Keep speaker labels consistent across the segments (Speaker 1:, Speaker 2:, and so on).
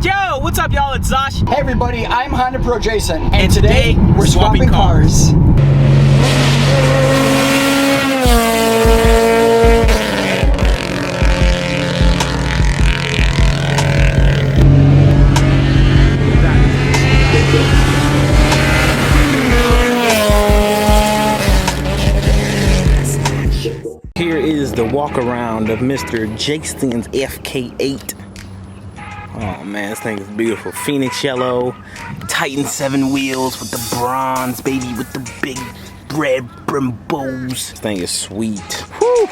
Speaker 1: Yo, what's up y'all, it's Zosh.
Speaker 2: Hey everybody, I'm HondaPro Jason.
Speaker 1: And today, we're swapping cars. Here is the walk around of Mr. Jason's FK8. Oh man, this thing is beautiful. Phoenix yellow, Titan 7 wheels with the bronze, baby, with the big red brim bows. This thing is sweet. Whew.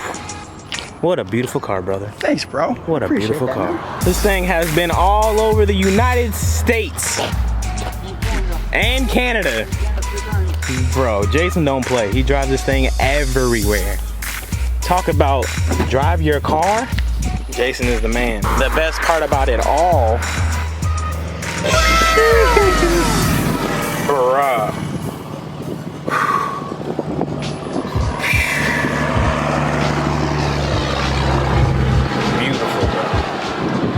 Speaker 1: What a beautiful car, brother.
Speaker 2: Thanks, bro.
Speaker 1: What a beautiful car. This thing has been all over the United States and Canada. Bro, Jason don't play. He drives this thing everywhere. Talk about drive your car. Jason is the man. The best part about it all, bruh. Beautiful,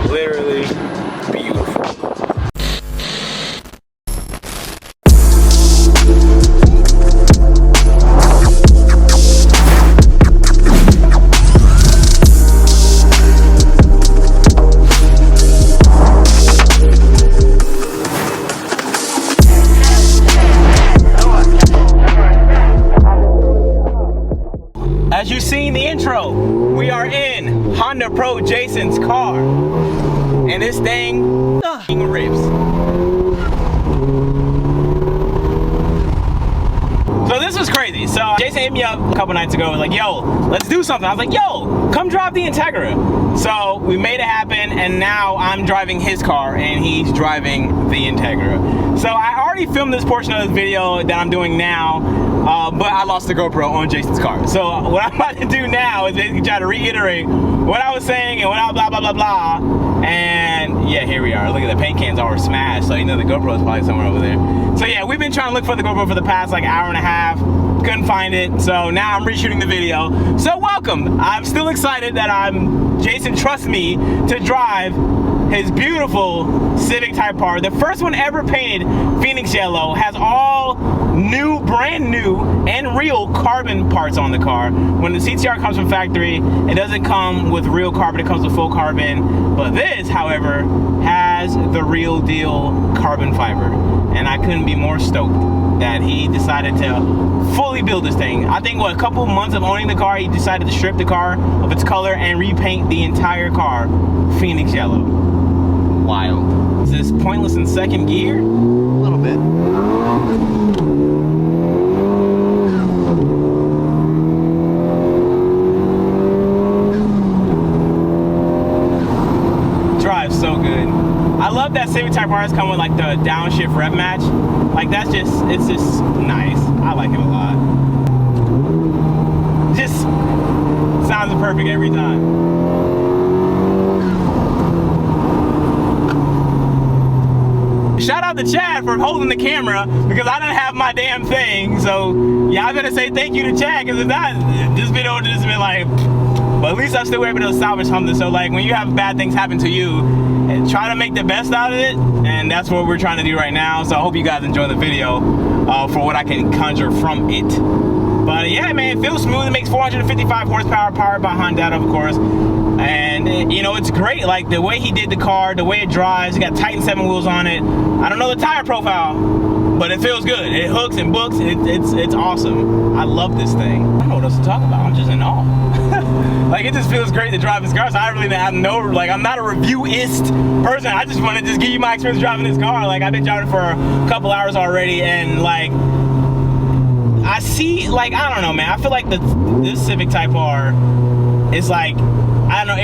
Speaker 1: bro. Literally beautiful. As you seen the intro, we are in HondaPro Jason's car, and this thing rips. So this was crazy. So Jason hit me up a couple nights ago, was like, yo, let's do something. I was like, yo, come drive the Integra. So we made it happen, and now I'm driving his car and he's driving the Integra. So I already filmed this portion of this video that I'm doing now, but I lost the GoPro on Jason's car. So what I'm about to do now is basically try to reiterate what I was saying and what I blah, blah, blah, blah. And yeah, here we are. Look at the paint cans all were smashed. So you know the GoPro is probably somewhere over there. So yeah, we've been trying to look for the GoPro for the past like hour and a half. Couldn't find it. So now I'm reshooting the video. So welcome. I'm still excited that Jason trusts me to drive his beautiful Civic Type R. The first one ever painted Phoenix yellow, has all new, brand new, and real carbon parts on the car. When the CTR comes from factory, it doesn't come with real carbon, it comes with full carbon. But this, however, has the real deal carbon fiber. And I couldn't be more stoked that he decided to fully build this thing. I think, what, a couple months of owning the car, he decided to strip the car of its color and repaint the entire car Phoenix yellow. Wild. Is this pointless in second gear? A little bit. Drives so good. I love that Civic Type R's come with like the downshift rev match. Like that's just, it's just nice. I like it a lot. Just sounds perfect every time. Shout out to Chad for holding the camera because I didn't have my damn thing. So yeah, I'm gonna say thank you to Chad because if not, this video would just been like, but at least I still able to salvage something. So like when you have bad things happen to you, and try to make the best out of it, and that's what we're trying to do right now. So I hope you guys enjoy the video for what I can conjure from it. But yeah, man, it feels smooth. It makes 455 horsepower, powered by Honda, of course. And you know, it's great. Like the way he did the car, the way it drives. It got Titan 7 wheels on it. I don't know the tire profile, but it feels good. It hooks and books. It's awesome. I love this thing. I don't know what else to talk about. I'm just in awe. Like it just feels great to drive this car. So I really have no, like, I'm not a reviewist person. I just want to just give you my experience driving this car. Like I've been driving for a couple hours already, and like I see, like, I don't know, man. I feel like this Civic Type R is like, I don't know,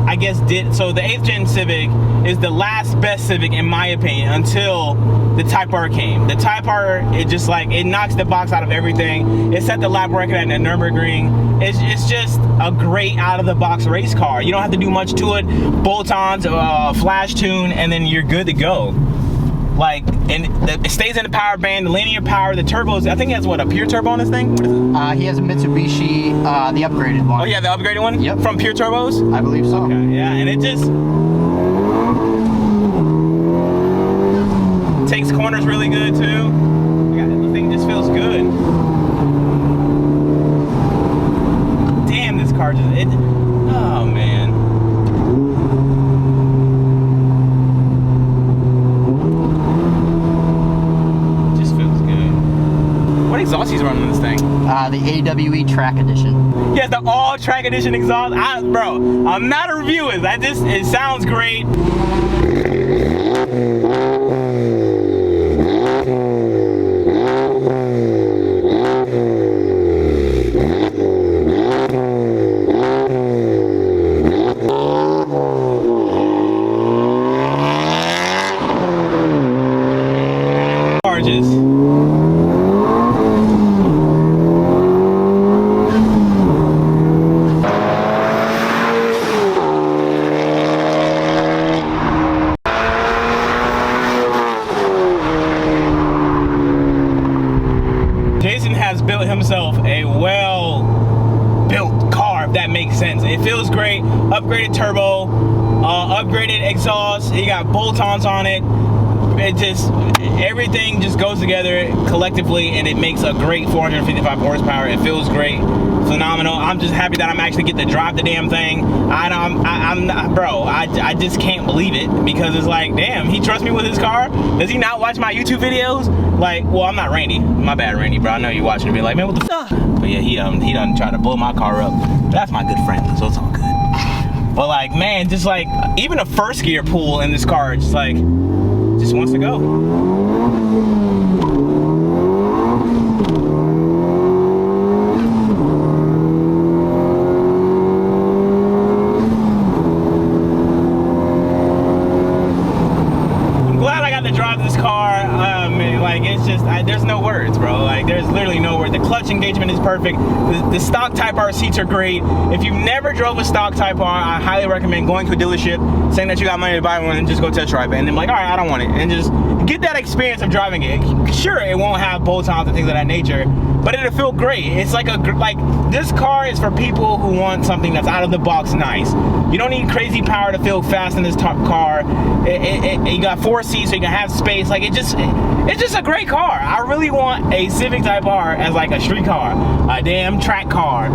Speaker 1: I guess so the 8th gen Civic is the last best Civic in my opinion until the Type R came. The Type R, it just like, it knocks the box out of everything. It set the lap record at the Nürburgring. It's just a great out of the box race car. You don't have to do much to it. Bolt-ons, flash tune, and then you're good to go. Like, and it stays in the power band, the linear power, the turbos. I think he has what, a pure turbo on this thing? What is it?
Speaker 2: He has a Mitsubishi, the upgraded one.
Speaker 1: Oh yeah, the upgraded one?
Speaker 2: Yep.
Speaker 1: From Pure Turbos?
Speaker 2: I believe so.
Speaker 1: Okay, yeah, and it just, sounder's really good too. The thing just feels good. Damn, this car just, oh man. It just feels good. What exhaust he's running on this thing?
Speaker 2: The AWE Track Edition.
Speaker 1: Yeah, the all track edition exhaust. Bro, I'm not a reviewer. It sounds great. Charges. Built himself a well-built car, if that makes sense. It feels great. Upgraded turbo, upgraded exhaust. He got bolt-ons on it. It just, everything just goes together collectively, and it makes a great 455 horsepower. It feels great, phenomenal. I'm just happy that I'm actually getting to drive the damn thing. I'm not, bro. I just can't believe it, because it's like, damn, he trusts me with his car. Does he not watch my YouTube videos? Like, well, I'm not Randy. My bad, Randy, bro. I know you're watching and be like, man, what the fuck? But yeah, he done try to blow my car up. But that's my good friend, so it's all good. But like, man, just like, even a first gear pull in this car, just like, just wants to go. I'm glad I got to drive this car. Man, like, it's just, there's no words, bro. Like, there's literally no word. The clutch engagement is perfect. The stock Type R seats are great. If you've never drove a stock Type R, I highly recommend going to a dealership, saying that you got money to buy one, and just go test drive it. And then like, all right, I don't want it. And just get that experience of driving it. Sure, it won't have bolt-ons and things of that nature, but it'll feel great. It's like this car is for people who want something that's out of the box nice. You don't need crazy power to feel fast in this top car. You got 4 seats, so you can have space. Like, it's just a great car. I really want a Civic Type R as like a street car, a damn track car,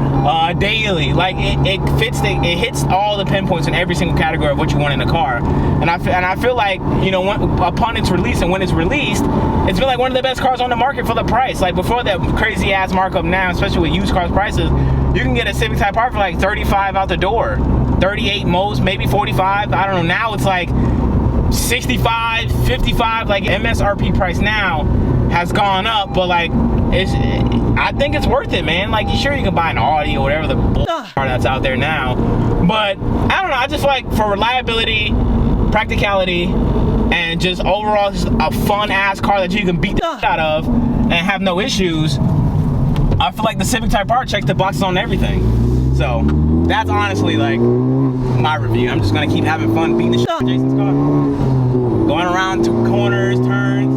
Speaker 1: daily. Like, it hits all the pinpoints in every single category of what you want in a car. And I feel like, you know, upon its release and when it's released, it's been like one of the best cars on the market for the price. Like, before that crazy ass markup now, especially with used cars prices, you can get a Civic Type R for like 35 out the door, 38 most, maybe 45. I don't know. Now it's like 65, 55. Like, MSRP price now has gone up, but like, I think it's worth it, man. Like, sure, you can buy an Audi or whatever the car that's out there now, but I don't know. I just like, for reliability, practicality, and just overall just a fun ass car that you can beat the out of and have no issues. I feel like the Civic Type R checks the boxes on everything. So that's honestly like my review. I'm just gonna keep having fun beating the shit out of Jason's car, going around to corners, turns.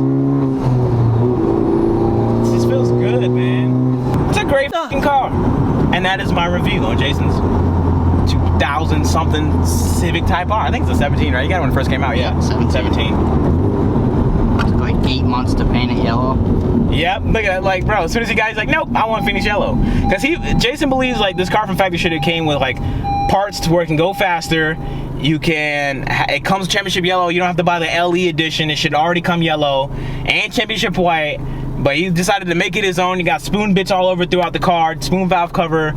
Speaker 1: It just feels good, man. It's a great fucking car. And that is my review on Jason's 2000 something Civic Type R. I think it's a 17, right? You got it when it first came out. Yeah, 17.
Speaker 2: Took like 8 months to paint it yellow.
Speaker 1: Yep, look at that. Like, bro, as soon as he got, he's like, nope, I want to finish yellow. Because Jason believes like this car from factory should have came with like parts to where it can go faster. It comes championship yellow. You don't have to buy the LE edition. It should already come yellow and championship white. But he decided to make it his own. He got spoon bits all over throughout the car, spoon valve cover,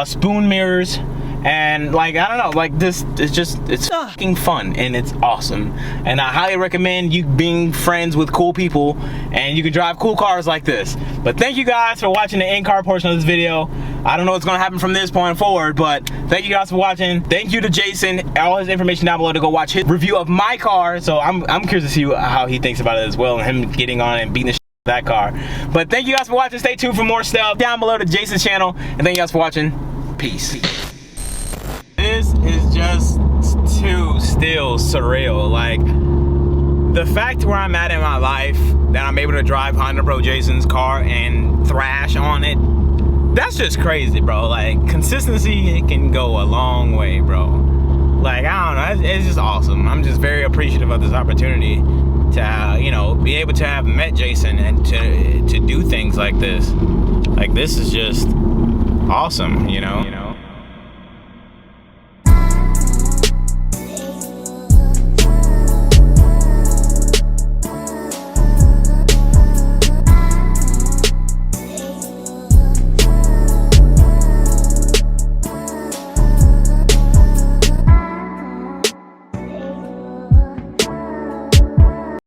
Speaker 1: spoon mirrors. And like, I don't know, like this, it's fucking fun and it's awesome. And I highly recommend you being friends with cool people and you can drive cool cars like this. But thank you guys for watching the in-car portion of this video. I don't know what's gonna happen from this point forward, but thank you guys for watching. Thank you to Jason. All his information down below to go watch his review of my car. So I'm curious to see how he thinks about it as well, and him getting on and beating the shit out of that car. But thank you guys for watching. Stay tuned for more stuff down below to Jason's channel. And thank you guys for watching. Peace. This is just too still surreal. Like, the fact where I'm at in my life, that I'm able to drive HondaPro Jason's car and thrash on it, that's just crazy, bro. Like, consistency, it can go a long way, bro. Like, I don't know, it's just awesome. I'm just very appreciative of this opportunity to, you know, be able to have met Jason and to do things like this. Like, this is just awesome, you know.